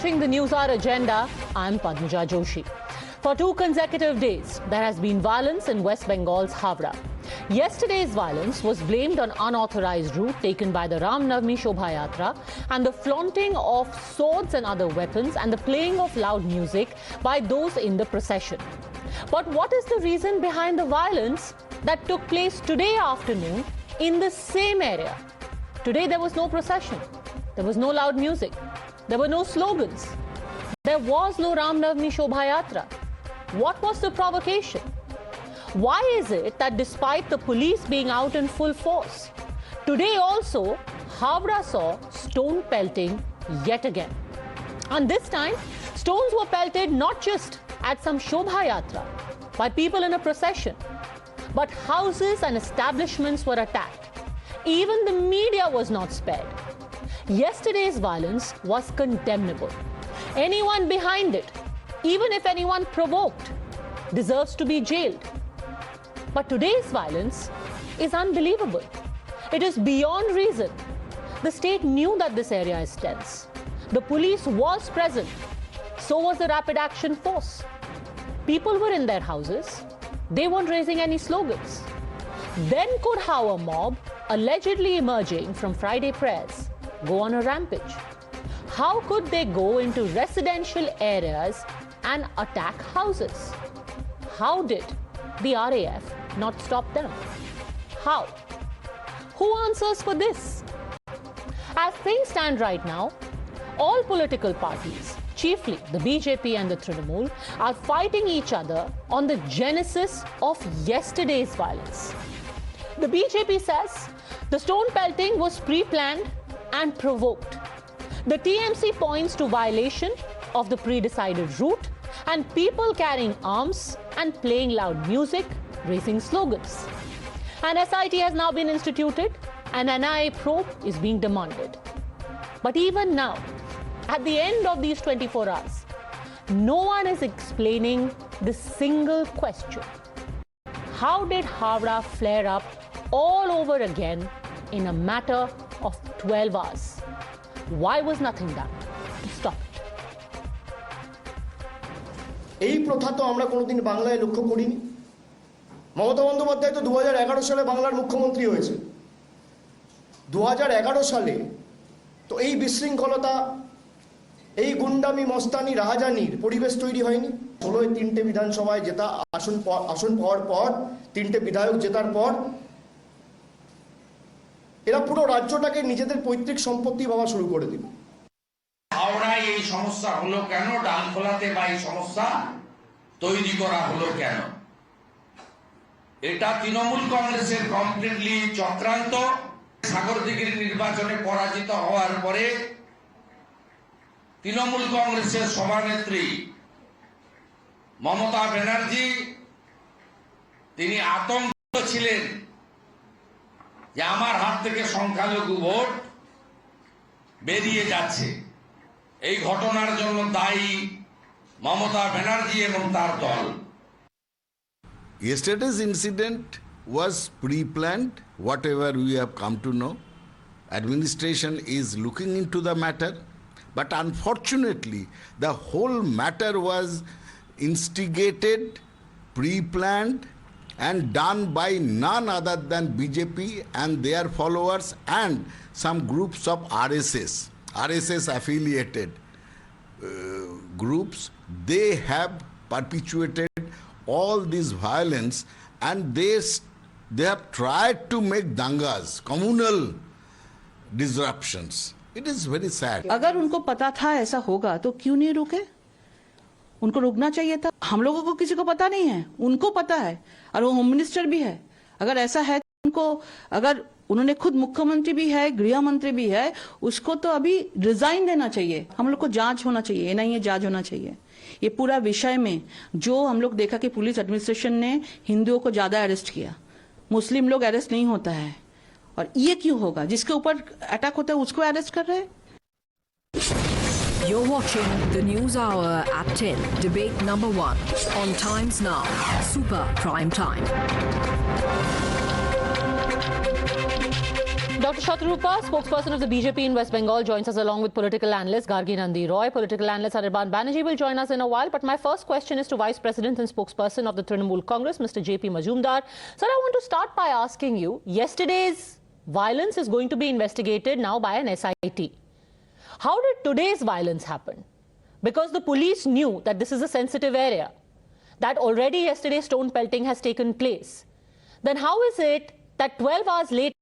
watching the Newshour Agenda. I'm Padmaja Joshi. For 2 consecutive days, there has been violence in West Bengal's Howrah. Yesterday's violence was blamed on unauthorized route taken by the Ram Navami Shobha and the flaunting of swords and other weapons and the playing of loud music by those in the procession. But what is the reason behind the violence that took place today afternoon in the same area? Today there was no procession, there was no loud music, there were no slogans, there was no Ram Navami Shobha. What was the provocation? Why is it that despite the police being out in full force, today also Howrah saw stone pelting yet again? And this time, stones were pelted not just at some Shobha by people in a procession, but houses and establishments were attacked. Even the media was not spared. Yesterday's violence was condemnable. Anyone behind it, even if anyone provoked, deserves to be jailed. But today's violence is unbelievable. It is beyond reason. The state knew that this area is tense. The police was present. So was the rapid action force. People were in their houses. They weren't raising any slogans. Then could how a mob, allegedly emerging from Friday prayers, go on a rampage? How could they go into residential areas and attack houses? How did the RAF not stop them? How? Who answers for this? As things stand right now, all political parties, chiefly the BJP and the Trinamool, are fighting each other on the genesis of yesterday's violence. The BJP says the stone pelting was pre-planned and provoked. The TMC points to violation of the pre-decided route and people carrying arms and playing loud music, raising slogans. An SIT has now been instituted and an NIA probe is being demanded. But even now, at the end of these 24 hours, no one is explaining the single question. How did Howrah flare up all over again in a matter of 12 hours? Why was nothing done to stop it? এই প্রথা তো আমরা কোনোদিন বাংলায় লক্ষ্য করিনি। মমতা বন্দ্যোপাধ্যায় তো 2011 সালে বাংলার মুখ্যমন্ত্রী হয়েছে। 2011 সালে তো এই বিশৃঙ্খলতা, এই গুন্ডামি, মস্তানি, রাহাজানির পরিবেশ তৈরি হয়নি। 16 3টে বিধানসভায় জেতা, আসন পাওয়ার পর 3টে বিধায়ক জেতার পর এরা পুরো রাজ্যটাকে নিজেদের পৈতৃক সম্পত্তি ভাবা শুরু করে দিল। হাওড়ায় এই সমস্যা হলো কেন? ডালখোলাতে বা এই সমস্যা তৈরি করা হলো কেন? এটা তৃণমূল কংগ্রেসের কমপ্লিটলি চক্রান্ত। সাগরদিঘির নির্বাচনে পরাজিত হওয়ার পরে তৃণমূল কংগ্রেসের সভানেত্রী মমতা ব্যানার্জি তিনি আতঙ্কিত ছিলেন যে আমার হাত থেকে সংখ্যালঘু ভোট বেরিয়ে যাচ্ছে। এই ঘটনার জন্য দায়ী মমতা ব্যানার্জি এবং তার দল। Yesterday's incident was pre-planned, whatever we have come to know. Administration is looking into the matter, but unfortunately, the whole matter was instigated, pre-planned, and done by none other than BJP and their followers and some groups of RSS affiliated groups. They have perpetuated all this violence and they have tried to make dangas, communal disruptions. It is very sad. अगर उनको पता था ऐसा होगा तो क्यों नहीं रुके? उनको रुकना चाहिए था। हम लोगों को किसी को पता नहीं है, उनको पता है और वो होम मिनिस्टर भी है। अगर ऐसा है उनको, अगर उन्होंने खुद मुख्यमंत्री भी है, गृह मंत्री भी है, उसको तो अभी रिजाइन देना चाहिए। हम लोग को जांच होना चाहिए, नहीं जांच होना चाहिए। ये पूरा विषय में जो हम लोग देखा कि पुलिस एडमिनिस्ट्रेशन ने हिंदुओं को ज्यादा अरेस्ट किया, मुस्लिम लोग अरेस्ट नहीं होता है। और ये क्यों होगा? जिसके ऊपर अटैक होता है उसको अरेस्ट कर रहे हैं। You're watching the News Hour at 10, debate number 1 on Times Now, Super Prime Time. Dr. Shatrupa, spokesperson of the BJP in West Bengal, joins us along with political analyst Gargi Nandi Roy. Political analyst Anirban Banerjee will join us in a while. But my first question is to Vice President and spokesperson of the Trinamool Congress, Mr. Jay Majumdar. Sir, I want to start by asking you, yesterday's violence is going to be investigated now by an SIT. How did today's violence happen? Because the police knew that this is a sensitive area, that already yesterday stone pelting has taken place. Then how is it that 12 hours later,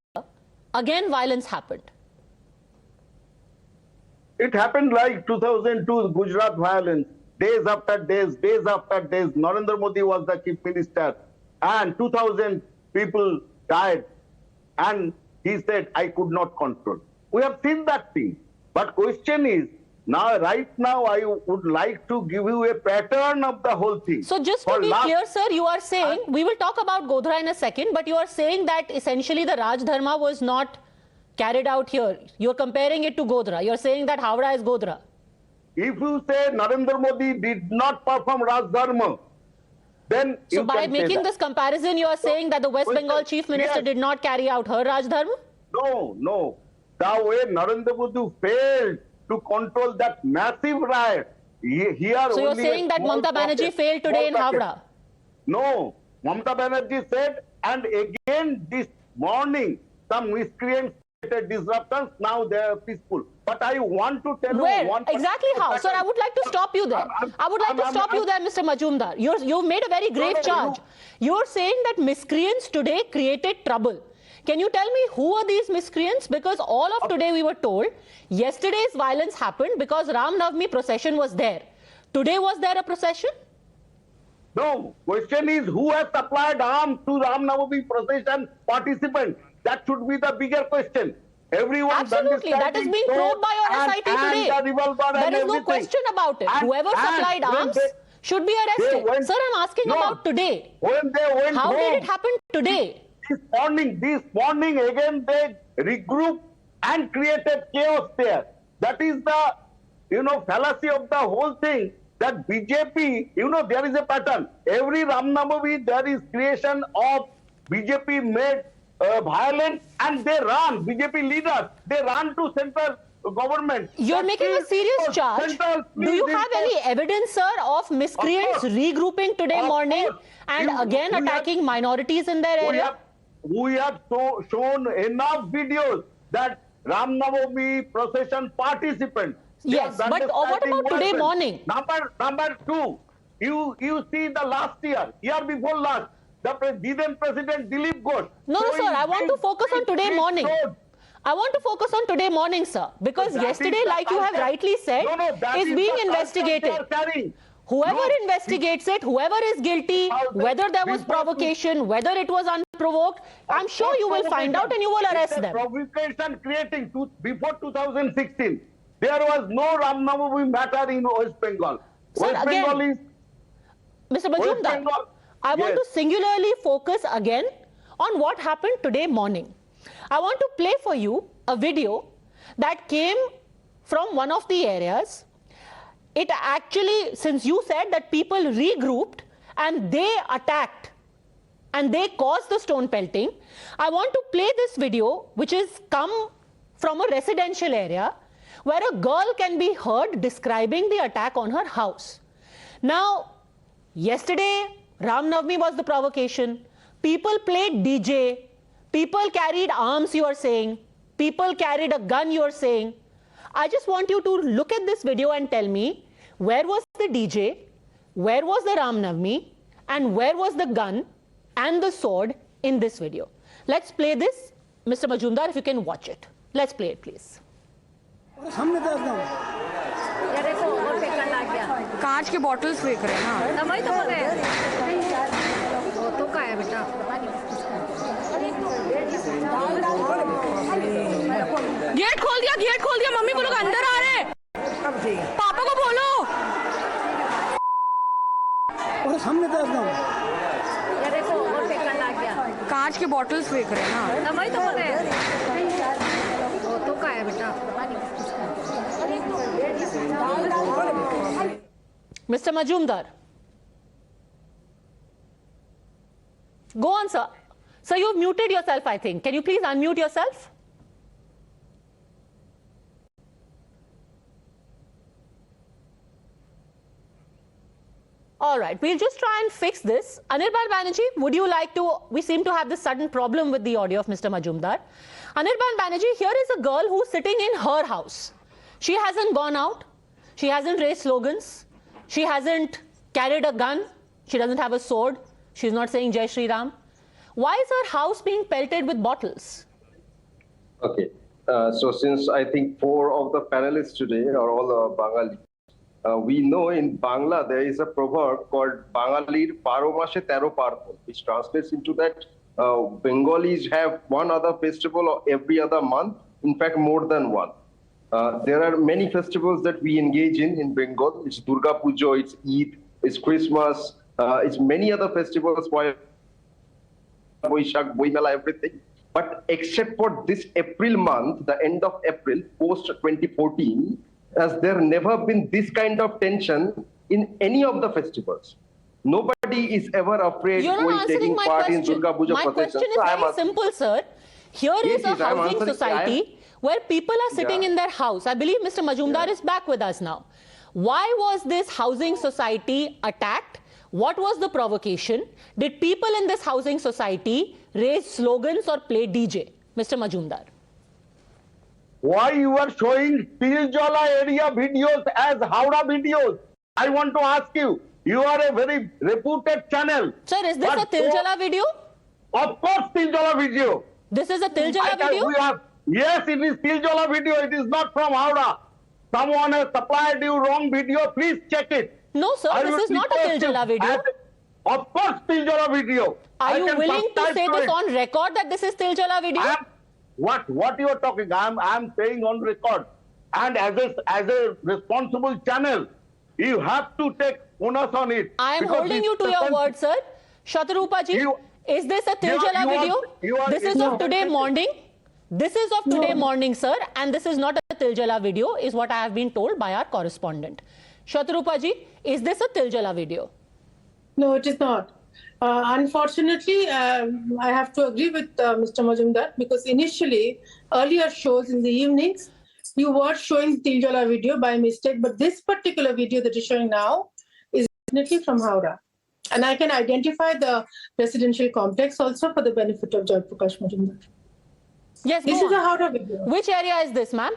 again violence happened? It happened like 2002 Gujarat violence. Days after days, Narendra Modi was the chief minister and 2,000 people died and he said, I could not control. We have seen that thing. But question is, right now, I would like to give you a pattern of the whole thing. So just to be clear, sir, you are saying, we will talk about Godhra in a second, but you are saying that essentially the Raj Dharma was not carried out here. You are comparing it to Godhra. You are saying that Howrah is Godhra. If you say Narendra Modi did not perform Raj Dharma, then so by making this comparison, you are saying that the West Bengal chief minister did not carry out her Raj Dharma? No. The way Narendra Modi failed to control that massive riot. So you're saying that Mamata Banerjee failed today in Howrah? No. Mamata Banerjee said, and again this morning, some miscreants created disruptions, now they are peaceful. But I want to tell you one... Exactly how? Sir, I would like to stop you there. I would like to stop you there, Mr. Majumdar. You've made a very grave charge. You're saying that miscreants today created trouble. Can you tell me who are these miscreants? Because all of today we were told yesterday's violence happened because Ram Navami procession was there. Today was there a procession? No. Question is who has supplied arms to Ram Navami procession participants? That should be the bigger question. Everyone absolutely, that is being probed by your SIT today. There is no question about it. Whoever supplied arms should be arrested. Sir, I'm asking about today. How did it happen today? This morning again they regrouped and created chaos there. That is the fallacy of the whole thing. That BJP, there is a pattern. Every Ram Navami there is creation of BJP made violence and they run. BJP leaders, they run to central government. You're making a serious charge. Do you have any evidence, sir, of miscreants regrouping today morning and again attacking minorities in their area? We have shown enough videos that Ram Navami procession participants. Yes, but what about today morning? Number two, you see the last year before last, the then President Dilip Ghosh. No, sir, I want to focus on today morning. I want to focus on today morning, sir, because yesterday, like you have rightly said, is being investigated. Whoever investigates it, whoever is guilty, whether there was provocation, whether it was unprovoked, I'm sure you will find out and you will arrest them. Provocation creating before 2016. There was no Ram Navami matter in West Bengal. Sir, West again, Bengal is... Mr. Majumdar, I want to singularly focus again on what happened today morning. I want to play for you a video that came from one of the areas. It actually, since you said that people regrouped and they attacked and they caused the stone pelting, I want to play this video which is come from a residential area where a girl can be heard describing the attack on her house. Now, yesterday, Ram Navami was the provocation. People played DJ. People carried arms, you are saying. People carried a gun, you are saying. I just want you to look at this video and tell me where was the DJ, where was the Ram Navami, and where was the gun and the sword in this video. Let's play this. Mr. Majumdar, if you can watch it. Let's play it, please. कांच के bottles फेंक रहे हैं ना वही तो बोल रहे हैं तो का है बेटा गेट खोल दिया मम्मी को लोग अंदर आ रहे हैं पापा को बोलो और सामने तो एकदम ये देखो और फेंकने लग गया कांच के बॉटल्स फेंक रहे हैं ना वही तो बोल रहे हैं तो का है बेटा Mr. Majumdar. Go on, sir. Sir, you've muted yourself, I think. Can you please unmute yourself? All right, we'll just try and fix this. Anirban Banerjee, would you like to, we seem to have this sudden problem with the audio of Mr. Majumdar. Anirban Banerjee, here is a girl who's sitting in her house. She hasn't gone out. She hasn't raised slogans. She hasn't carried a gun. She doesn't have a sword. She's not saying Jai Shri Ram. Why is her house being pelted with bottles? Okay, so since I think 4 of the panelists today are all Bengali, we know in Bangla there is a proverb called Bangalir Paro Mashe Tero Parpon, which translates into that Bengalis have one other festival every other month, in fact more than one. There are many festivals that we engage in Bengal. It's Durga Puja, it's Eid, it's Christmas, it's many other festivals, Boishak, Boimela, everything. But except for this April month, the end of April, post 2014, has there never been this kind of tension in any of the festivals. Nobody is ever afraid of taking part in Durga Puja processions. My question is very simple, sir. Here is a housing society where people are sitting in their house. I believe Mr. Majumdar is back with us now. Why was this housing society attacked? What was the provocation? Did people in this housing society raise slogans or play DJ? Mr. Majumdar. Why you are showing Tiljala area videos as Howrah videos? I want to ask you. You are a very reputed channel. Sir, is this a Tiljala video? Of course, Tiljala video. This is a Tiljala video? Yes, it is Tiljala video. It is not from Howrah. Someone has supplied you wrong video. Please check it. No, sir, this is not a Tiljala video. Of course, Tiljala video. Are you willing to say this on record that this is Tiljala video? What you are talking? I am saying on record. And as a responsible channel, you have to take onus on it. I am holding you to your word, sir. Shatarupa ji, is this a Tiljala video? This is of today morning. This is of today morning, sir, and this is not a Tiljala video, is what I have been told by our correspondent. Shatarupa ji, is this a Tiljala video? No, it is not. Unfortunately, I have to agree with Mr. Majumdar, because initially, earlier shows in the evenings, you were showing Tiljala video by mistake, but this particular video that you're showing now is definitely from Howrah. And I can identify the residential complex also for the benefit of Jay Prakash Majumdar. Yes, this is a Howrah video. Which area is this, ma'am?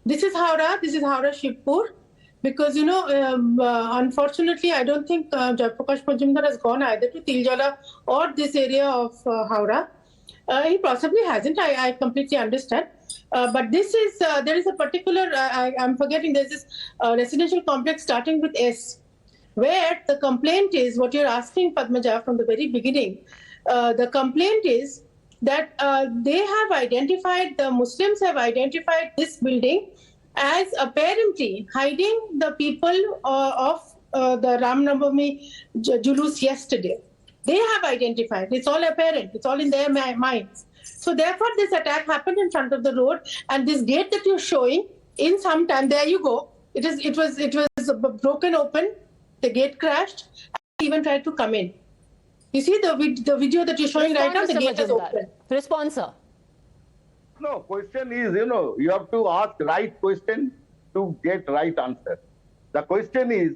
This is Howrah. This is Howrah Shivpur. Because, you know, unfortunately, I don't think Jay Prakash Majumdar has gone either to Tiljala or this area of Howrah. He possibly hasn't. I completely understand. But this is, there is a particular, I'm forgetting, there's this residential complex starting with S, where the complaint is, what you're asking, Padmaja, from the very beginning, the complaint is that they have identified, the Muslims have identified this building as apparently hiding the people of the Ram Navami Julus yesterday. They have identified. It's all apparent. It's all in their minds. So therefore, this attack happened in front of the road, and this gate that you're showing, in some time, there you go. It was broken open. The gate crashed. And even tried to come in. You see the video that you're showing right now. The gate is open. Response, sir. No, question is, you know, you have to ask right question to get right answer. The question is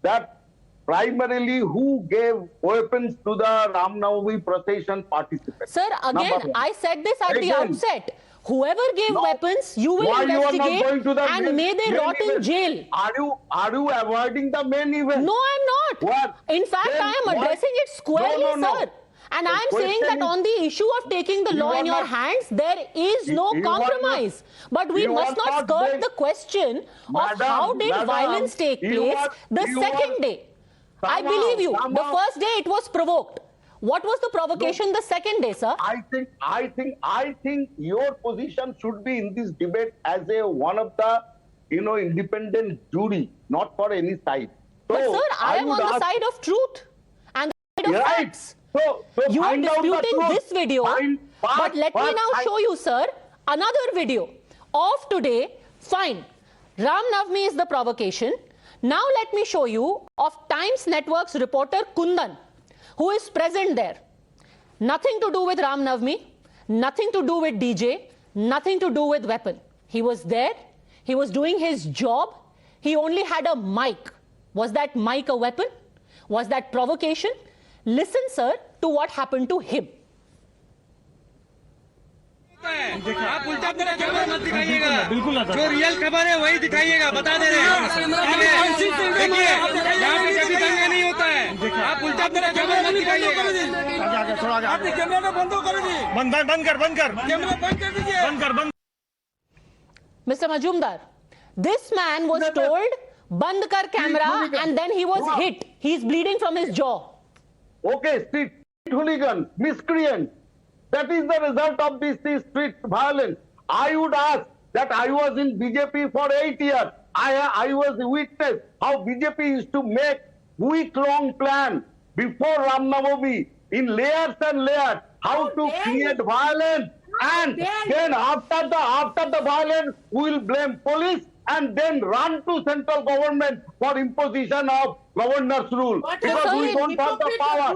that primarily who gave weapons to the Ram Navami procession participants? Sir, again, I said this at the outset. Whoever gave weapons, you will investigate and may they rot in jail. Are you avoiding the main event? No, I'm not. What? In fact, Then I am addressing it squarely, sir. And I am saying that on the issue of taking the law in your hands, there is no compromise. But we must not skirt the question of how did violence take place the second day. I believe you. The first day it was provoked. What was the provocation the second day, sir? I think your position should be in this debate as a one of the, you know, independent jury, not for any side. So but sir, I am on the side of truth and the side of facts. So you are disputing this video, but let me now show you, sir, another video of today. Fine, Ram Navami is the provocation. Now let me show you of Times Network's reporter Kundan, who is present there. Nothing to do with Ram Navami, nothing to do with DJ, nothing to do with weapon. He was there, he was doing his job, he only had a mic. Was that mic a weapon? Was that provocation? Listen, sir, to what happened to him. आप उल्टा अपना खबर मत दिखाइएगा, बिल्कुल जो real खबर है वही दिखाइएगा, बता दे रहे हैं। देखिए यहाँ पे कभी दंगा नहीं होता है, आप उल्टा अपना खबर मत दिखाइएगा। आपने कैमरा बंद कर दीजिए, बंद कर कैमरा बंद कर दीजिए, बंद। Mr. Majumdar, this man was told band kar camera and then he was hit. He's bleeding from his jaw. Okay, street hooligan, miscreant. That is the result of this street violence. I would ask that I was in BJP for 8 years. I was a witness how BJP used to make week-long plan before Ram Navami in layers and layers how to create violence, and then after the violence we will blame police and then run to central government for imposition of governor's rule because we don't have the power.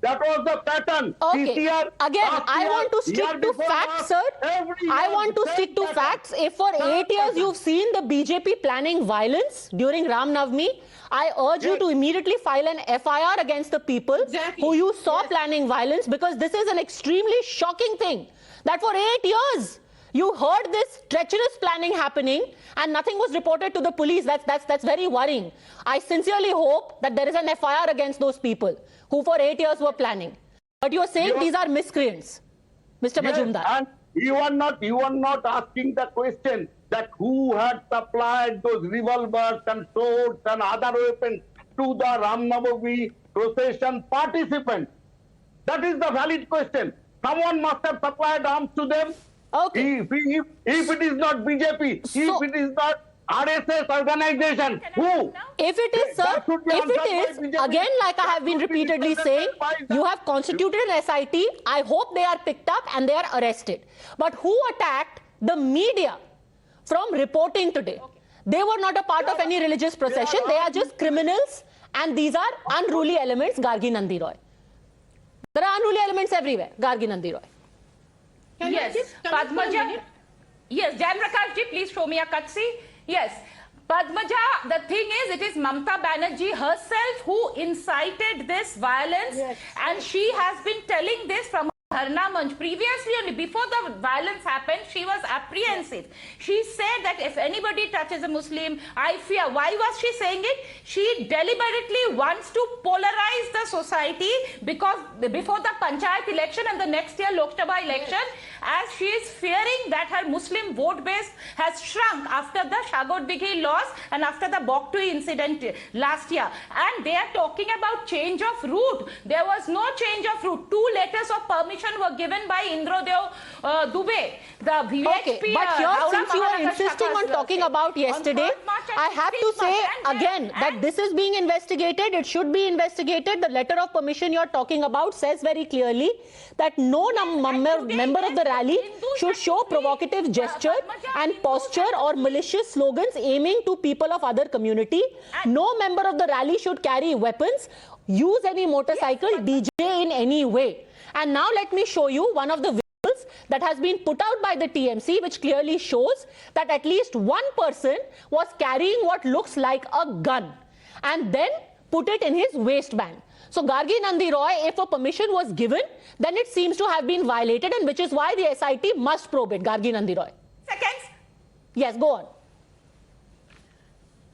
That was the pattern. Okay. Again, I want to stick to facts, sir. I want to stick to facts. If for 8 years you've seen the BJP planning violence during Ram Navami, I urge you to immediately file an FIR against the people who you saw planning violence, because this is an extremely shocking thing that for 8 years you heard this treacherous planning happening and nothing was reported to the police. That's very worrying. I sincerely hope that there is an FIR against those people who for 8 years were planning. But you are saying these are miscreants, Mr. Majumdar. And you are not asking the question that who had supplied those revolvers and swords and other weapons to the Ram Navami procession participants. That is the valid question. Someone must have supplied arms to them. Okay. If it is not BJP, if it is not RSS organization, who? If it is, sir, if it is, again, like I have been repeatedly saying, you have constituted an SIT. I hope they are picked up and they are arrested. But who attacked the media from reporting today? They were not a part of any religious procession. They are just criminals, and these are unruly elements, Gargi Nandi Roy. There are unruly elements everywhere, Gargi Nandi Roy. Yes, Padmaja. Yes, Jay Prakash ji, please show me a cutscene. Yes, Padmaja, the thing is, it is Mamata Banerjee herself who incited this violence, and she has been telling this from Dharna Manch. Previously, only before the violence happened, she was apprehensive. She said that if anybody touches a Muslim, I fear. Why was she saying it? She deliberately wants to polarize the society because before the Panchayat election and the next year Lok Sabha election, as she is fearing that her Muslim vote base has shrunk after the Shagot Dighi loss and after the Boktui incident last year. And they are talking about change of route. There was no change of route. 2 letters of permission were given by Indrodev Dubey. The VHP, okay, but here, since you are insisting on talking about yesterday, I have to say again that this is being investigated. It should be investigated. The letter of permission you are talking about says very clearly that no member of the rally should show provocative gesture and posture or malicious slogans aiming to people of other community. No member of the rally should carry weapons, use any motorcycle, DJ in any way. And now let me show you one of the visuals that has been put out by the TMC, which clearly shows that at least one person was carrying what looks like a gun and then put it in his waistband. So Gargi Nandi Roy, if a permission was given, then it seems to have been violated, and which is why the SIT must probe it. Gargi Nandi Roy. Seconds. Yes, go on.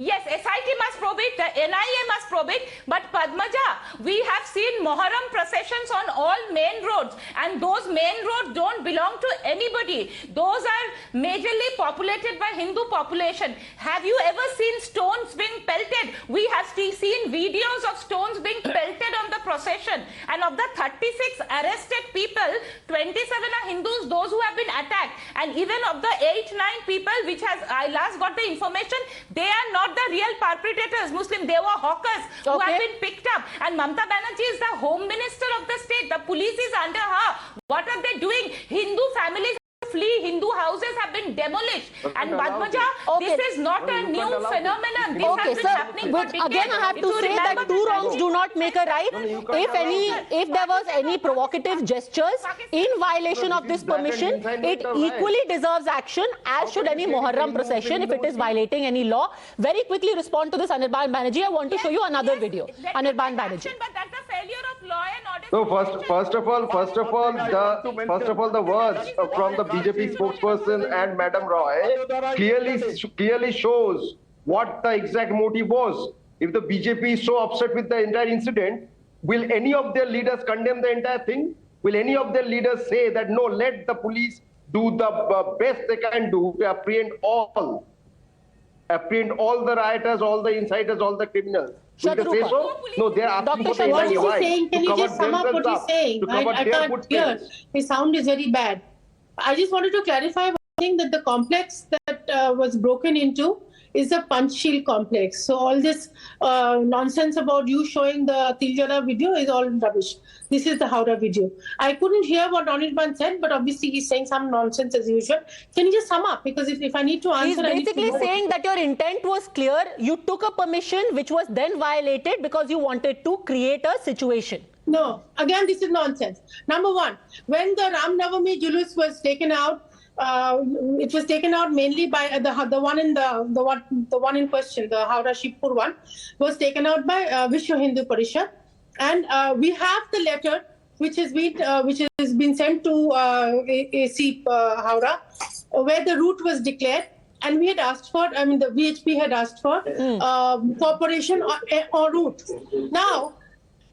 Yes, SIT must probe it, the NIA must probe it, but Padmaja, we have seen Moharram processions on all main roads, and those main roads don't belong to anybody. Those are majorly populated by Hindu population. Have you ever seen stones being pelted? We have seen videos of stones being pelted on the procession, and of the 36 arrested people, 27 are Hindus, those who have been attacked, and even of the 8-9 people, which I last got the information, they are not the real perpetrators, Muslim. They were hawkers who have been picked up. And Mamata Banerjee is the home minister of the state. The police is under her. What are they doing? Hindu families flee. Hindu houses have been demolished. And Padmaja, this is not a new phenomenon. This has been happening for decades. Again, I have to say that two wrongs do not make a right. If there was any provocative gestures in violation of this permission, it equally deserves action, as should any Muharram procession if it is violating any law. Very quickly respond to this, Anirban Banerjee. I want to show you another video. Anirban Banerjee. But that's the failure of law and order. So first of all, the words from the BJP spokesperson and Madam Roy clearly shows what the exact motive was. If the BJP is so upset with the entire incident, will any of their leaders condemn the entire thing? Will any of their leaders say that no, let the police do the best they can do to apprehend all the rioters, all the inciters, all the criminals? Will they say so? No, they are asking for the What is entire he saying? Can you just sum up what he's saying? I can't hear. His sound is very bad. I just wanted to clarify one thing, that the complex that was broken into is a Panchsheel complex. So all this nonsense about you showing the Tiljala video is all rubbish. This is the Howrah video. I couldn't hear what Anirban said, but obviously he's saying some nonsense as usual. Can you just sum up? Because if I need to answer... He's basically saying that your intent was clear. You took a permission which was then violated because you wanted to create a situation. No, again, this is nonsense. Number one, when the Ram Navami Julus was taken out, it was taken out mainly by the one in question, the Howrah Shibpur one, was taken out by Vishwa Hindu Parishad, and we have the letter which has been sent to AC Howrah, where the route was declared, and we had asked for, I mean, the VHP had asked for cooperation or route.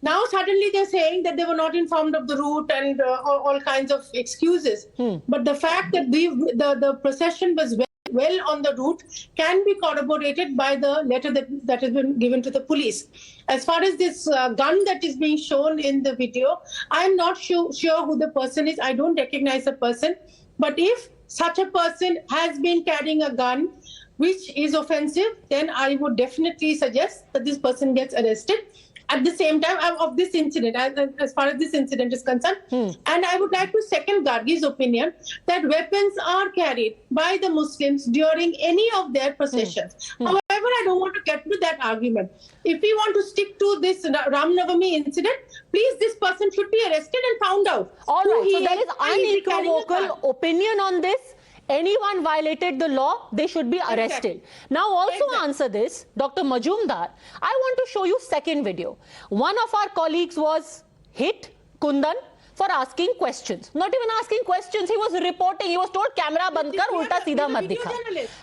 Now suddenly they're saying that they were not informed of the route and all kinds of excuses. But the fact that the procession was well on the route can be corroborated by the letter that has been given to the police. As far as this gun that is being shown in the video, I'm not sure who the person is. I don't recognize the person. But if such a person has been carrying a gun which is offensive, then I would definitely suggest that this person gets arrested. At the same time, of this incident, as far as this incident is concerned, and I would like to second Gargi's opinion that weapons are carried by the Muslims during any of their processions. However, I don't want to get to that argument. If we want to stick to this Ram Navami incident, please, this person should be arrested and found out. All right, so there is unequivocal opinion on this. Anyone violated the law, they should be arrested. Now also answer this, Dr. Majumdar. I want to show you second video. One of our colleagues was hit, Kundan, for asking questions. Not even asking questions, he was reporting. He was told, camera band kar, ulta seedha mat dikha.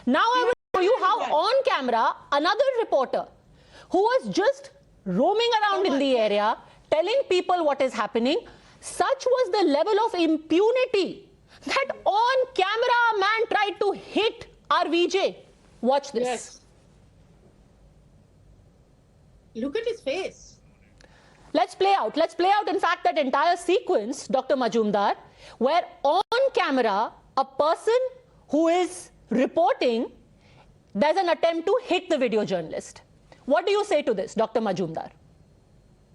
Now I will show you how on camera, another reporter who was just roaming around in the area, telling people what is happening, such was the level of impunity that on camera a man tried to hit our VJ. Watch this. Yes. Look at his face. Let's play out. In fact, that entire sequence, Dr. Majumdar, where on camera a person who is reporting, there's an attempt to hit the video journalist. What do you say to this, Dr. Majumdar?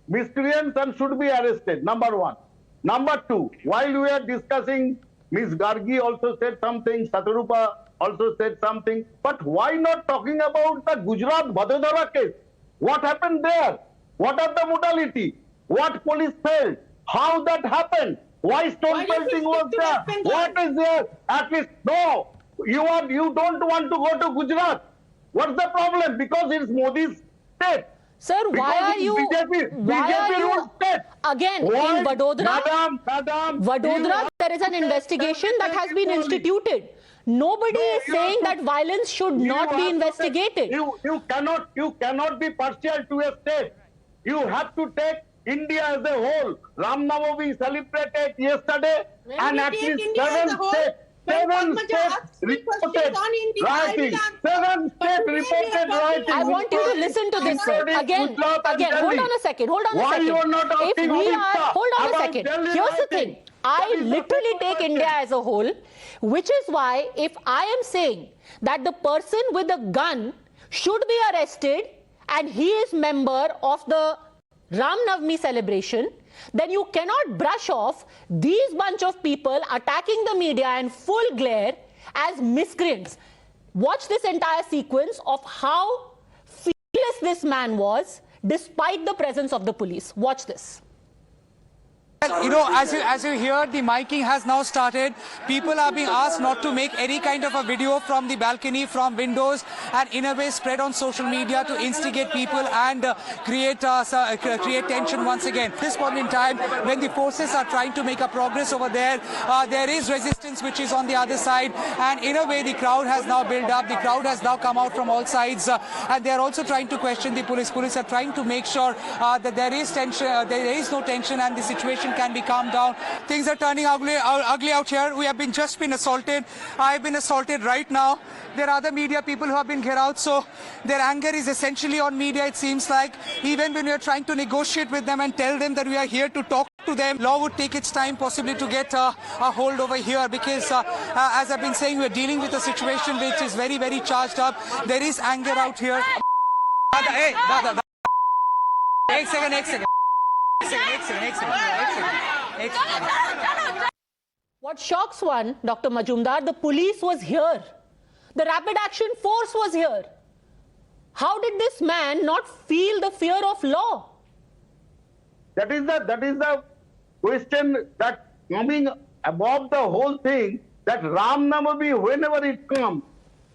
Miscreants and should be arrested, number one. Number two, while we are discussing, Ms. Gargi also said something, Satarupa also said something, but why not talking about the Gujarat Vadodara case? What happened there? What are the modality? What police failed? How that happened? Why stone-pelting was there? What is there? At least, no, you don't want to go to Gujarat. What's the problem? Because it's Modi's state. Sir, why are you again in Vadodara? Vadodara, there is an investigation that has been instituted. Nobody is saying that violence should not be investigated. You cannot be partial to a state. You have to take India as a whole. Ram Navami celebrated yesterday, and at least 7 states. 7 states reported rioting. 7 states reported rioting. I want you to listen to this, sir. Again, hold on a second. Hold on a second. Here's the thing. I literally take India as a whole, which is why if I am saying that the person with the gun should be arrested and he is member of the Ram Navami celebration, then you cannot brush off these bunch of people attacking the media in full glare as miscreants. Watch this entire sequence of how fearless this man was despite the presence of the police. Watch this. You know, as you hear, the miking has now started. People are being asked not to make any kind of a video from the balcony, from windows, and in a way spread on social media to instigate people and create tension once again. This point in time, when the forces are trying to make a progress over there, there is resistance which is on the other side, and in a way the crowd has now built up. The crowd has now come out from all sides, and they are also trying to question the police. Police are trying to make sure that there is tension, there is no tension, and the situation can be calmed down. Things are turning ugly out here. We have just been assaulted. I have been assaulted right now. There are other media people who have been here out, so their anger is essentially on media, it seems like. Even when we are trying to negotiate with them and tell them that we are here to talk to them, law would take its time possibly to get a hold over here, because as I've been saying, we are dealing with a situation which is very, very charged up. There is anger out here. Hey, Ek second. What shocks one, Dr. Majumdar, the police was here. The rapid action force was here. How did this man not feel the fear of law? That is the question that coming above the whole thing, that Ram Navami, whenever it comes,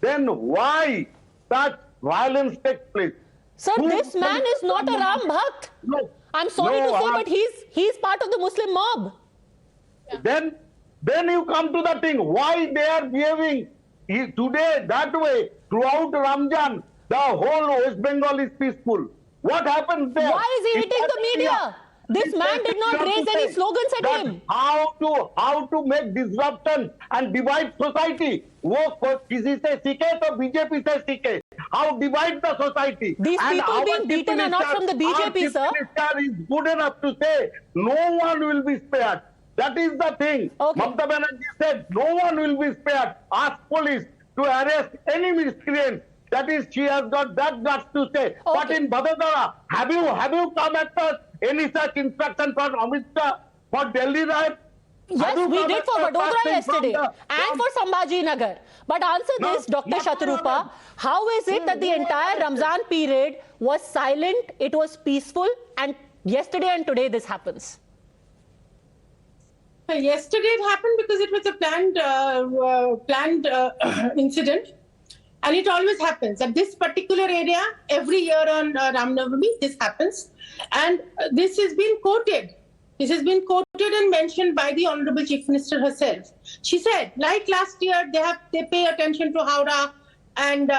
then why such violence takes place? Sir, this man is not a Ram Bhakt. No. I'm sorry to say, but he's part of the Muslim mob. Then you come to the thing, why they are behaving today that way. Throughout Ramjan, the whole West Bengal is peaceful. What happens there? Why is he hitting the media? This man did not raise any slogans at him. How to make disruption and divide society? वो किसी से सीखे तो BJP से सीखे. How divide the society? These people being beaten are not from the BJP, sir. Our Chief Minister is good enough to say no one will be spared. That is the thing. Okay. Mamata Banerjee said no one will be spared. Ask police to arrest any miscreant. That is, she has got that guts to say. Okay. But in Vadodara, have you come across any such instruction from Amit Shah for Delhi riot? Yes, we did for Vadodara yesterday and for Sambhaji Nagar. But answer this, Dr. Shatrupa, how is it that the entire Ramzan period was silent, it was peaceful, and yesterday and today this happens? Well, yesterday it happened because it was a planned incident. And it always happens. At this particular area, every year on Ram Navami, this happens. And this has been quoted. This has been quoted and mentioned by the Honorable Chief Minister herself. She said, like last year, they pay attention to Howrah, and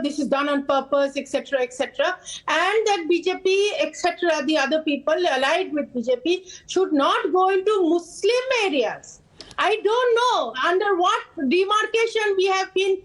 this is done on purpose, etc., etc. And that BJP, etc., the other people allied with BJP should not go into Muslim areas. I don't know under what demarcation we have been,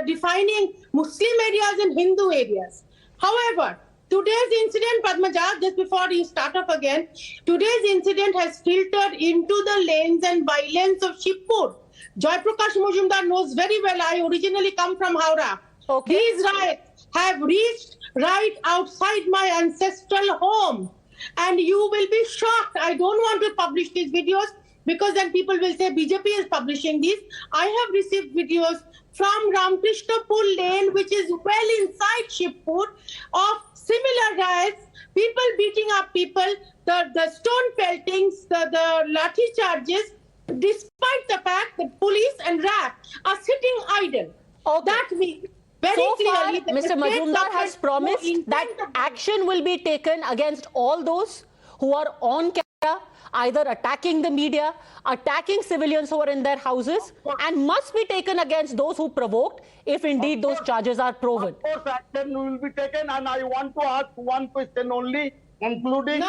defining Muslim areas and Hindu areas. However, today's incident, Padmaja, just before you start up again, today's incident has filtered into the lanes and bylanes of Shibpur. Jay Prakash Majumdar knows very well. I originally come from Howrah. Okay. These riots have reached right outside my ancestral home. And you will be shocked. I don't want to publish these videos, because then people will say BJP is publishing these. I have received videos from Ramkrishnapur lane, which is well inside Shibpur, of similar riots, people beating up people, the stone peltings, the lathi charges, despite the fact that police and RAF are sitting idle. Okay. That means very so clearly far, Mr. Majumdar has promised that action will be taken against all those who are on camera, either attacking the media, attacking civilians who are in their houses, and must be taken against those who provoked, if indeed those charges are proven. Of course, action will be taken, and I want to ask one question only, concluding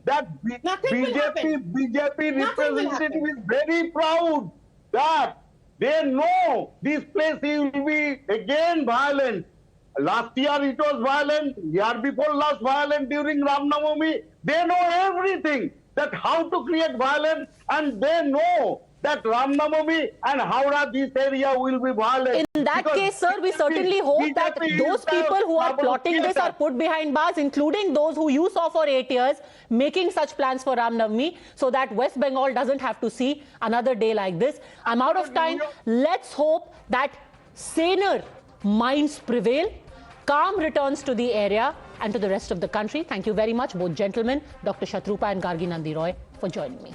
that BJP representative is very proud that they know this place will be again violent. Last year it was violent, year before last violent during Ram Navami. They know everything, that how to create violence, and they know that Ram Navami and Howrah, this area will be violent. In that Because case, sir, we certainly hope that BJP those is the people who are plotting this theatre. are put behind bars, including those who you saw for 8 years, making such plans for Ram Navami, so that West Bengal doesn't have to see another day like this. I'm out of time. Let's hope that saner minds prevail, calm returns to the area and to the rest of the country. Thank you very much, both gentlemen, Dr. Shatrupa and Gargi Nandi Roy, for joining me.